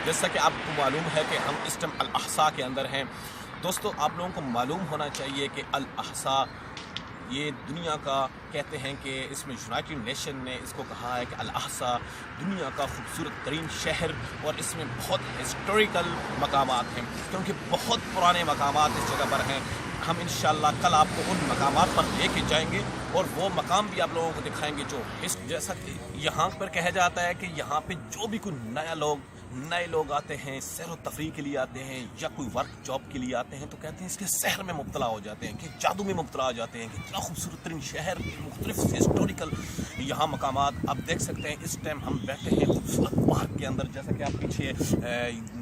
جیسا کہ آپ کو معلوم ہے کہ ہم اس ٹائم الاحسا کے اندر ہیں۔ دوستو آپ لوگوں کو معلوم ہونا چاہیے کہ الاحسا یہ دنیا کا کہتے ہیں کہ اس میں یونائٹڈ نیشن نے اس کو کہا ہے کہ الاحسا دنیا کا خوبصورت ترین شہر، اور اس میں بہت ہسٹوریکل مقامات ہیں کیونکہ بہت پرانے مقامات اس جگہ پر ہیں۔ ہم انشاءاللہ کل آپ کو ان مقامات پر لے کے جائیں گے اور وہ مقام بھی آپ لوگوں کو دکھائیں گے جو جیسا کہ یہاں پر کہا جاتا ہے کہ یہاں پہ جو بھی کوئی نئے لوگ آتے ہیں، سیر و تفریح کے لیے آتے ہیں یا کوئی ورک جاب کے لیے آتے ہیں، تو کہتے ہیں اس کے سحر میں مبتلا ہو جاتے ہیں، کہ جادو میں مبتلا ہو جاتے ہیں، کہ اتنا خوبصورت ترین شہر، مختلف ہسٹوریکل یہاں مقامات آپ دیکھ سکتے ہیں۔ اس ٹائم ہم بیٹھے ہیں خوبصورت پارک کے اندر، جیسا کہ آپ پیچھے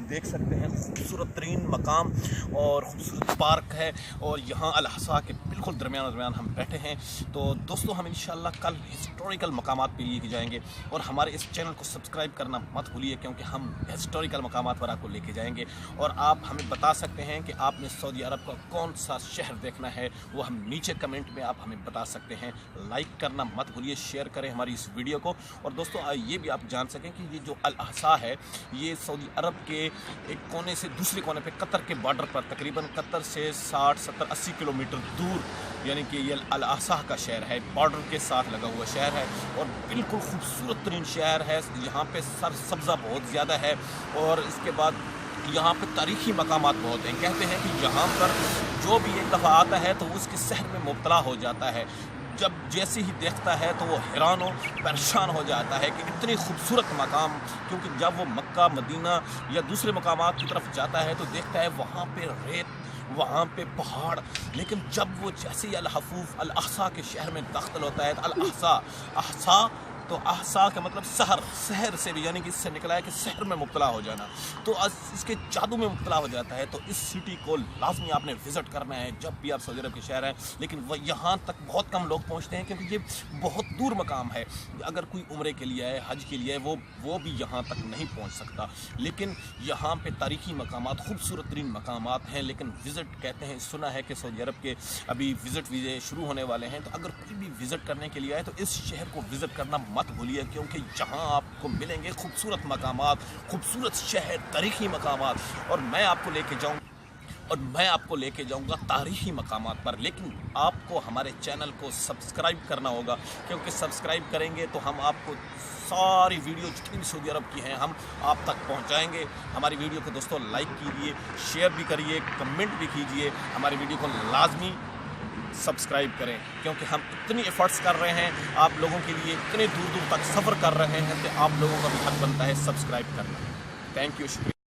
دیکھ سکتے ہیں، خوبصورت ترین مقام اور خوبصورت پارک ہے، اور یہاں الاحسا کے بالکل درمیان ہم بیٹھے ہیں۔ تو دوستو ہم انشاءاللہ کل ہسٹوریکل مقامات پہ لے کے جائیں گے، اور ہمارے اس چینل کو سبسکرائب کرنا مت بھولیے، کیونکہ ہم ہسٹوریکل مقامات پر آپ کو لے کے جائیں گے، اور آپ ہمیں بتا سکتے ہیں کہ آپ نے سعودی عرب کا کون سا شہر دیکھنا ہے، وہ ہم نیچے کمنٹ میں آپ ہمیں بتا سکتے ہیں۔ لائک کرنا مت بھولیے، شیئر کریں ہماری اس ویڈیو کو، اور دوستو یہ بھی آپ جان سکیں کہ یہ جو الاحسا ہے یہ سعودی عرب کے ایک کونے سے دوسرے کونے پہ قطر کے بارڈر پر، تقریباً قطر سے 60 70 80 کلومیٹر دور، یعنی کہ یہ الاحسا کا شہر ہے، بارڈر کے ساتھ لگا ہوا شہر ہے، اور بالکل خوبصورت ترین شہر ہے۔ یہاں پہ سرسبزہ بہت زیادہ ہے، اور اس کے بعد یہاں پہ تاریخی مقامات بہت ہیں۔ کہتے ہیں کہ یہاں پر جو بھی ایک دفعہ آتا ہے تو اس کے سحر میں مبتلا ہو جاتا ہے، جب جیسے ہی دیکھتا ہے تو وہ حیران و پریشان ہو جاتا ہے کہ اتنی خوبصورت مقام، کیونکہ جب وہ مکہ مدینہ یا دوسرے مقامات کی طرف جاتا ہے تو دیکھتا ہے وہاں پہ ریت، وہاں پہ پہاڑ، لیکن جب وہ جیسے ہی الحفوف الاحسا کے شہر میں داخل ہوتا ہے تو احسا تو احسا کا مطلب سحر سے بھی، یعنی کہ اس سے نکلا ہے کہ سحر میں مبتلا ہو جانا، تو اس کے جادو میں مبتلا ہو جاتا ہے۔ تو اس سٹی کو لازمی آپ نے وزٹ کرنا ہے جب بھی آپ سعودی عرب کے شہر ہیں، لیکن وہ یہاں تک بہت کم لوگ پہنچتے ہیں کیونکہ یہ بہت دور مقام ہے۔ اگر کوئی عمرے کے لیے ہے، حج کے لیے ہے، وہ بھی یہاں تک نہیں پہنچ سکتا، لیکن یہاں پہ تاریخی مقامات، خوبصورت ترین مقامات ہیں۔ لیکن وزٹ کہتے ہیں، سنا ہے کہ سعودی عرب کے ابھی وزٹ ویزے شروع ہونے والے ہیں، تو اگر کوئی بھی وزٹ کرنے کے لیے آئے تو اس شہر کو وزٹ کرنا مت بھولیے، کیونکہ یہاں آپ کو ملیں گے خوبصورت مقامات، خوبصورت شہر، تاریخی مقامات، اور میں آپ کو لے کے جاؤں گا تاریخی مقامات پر۔ لیکن آپ کو ہمارے چینل کو سبسکرائب کرنا ہوگا، کیونکہ سبسکرائب کریں گے تو ہم آپ کو ساری ویڈیو جتنی بھی سعودی عرب کی ہیں ہم آپ تک پہنچائیں گے۔ ہماری ویڈیو کو دوستوں لائک کیجیے، شیئر بھی کریے، کمنٹ بھی کیجیے، ہماری ویڈیو کو لازمی سبسکرائب کریں، کیونکہ ہم اتنی ایفرٹس کر رہے ہیں آپ لوگوں کے لیے، اتنے دور تک سفر کر رہے ہیں کہ آپ لوگوں کا بھی حق بنتا ہے سبسکرائب کرنا۔ تھینک یو، شکریہ۔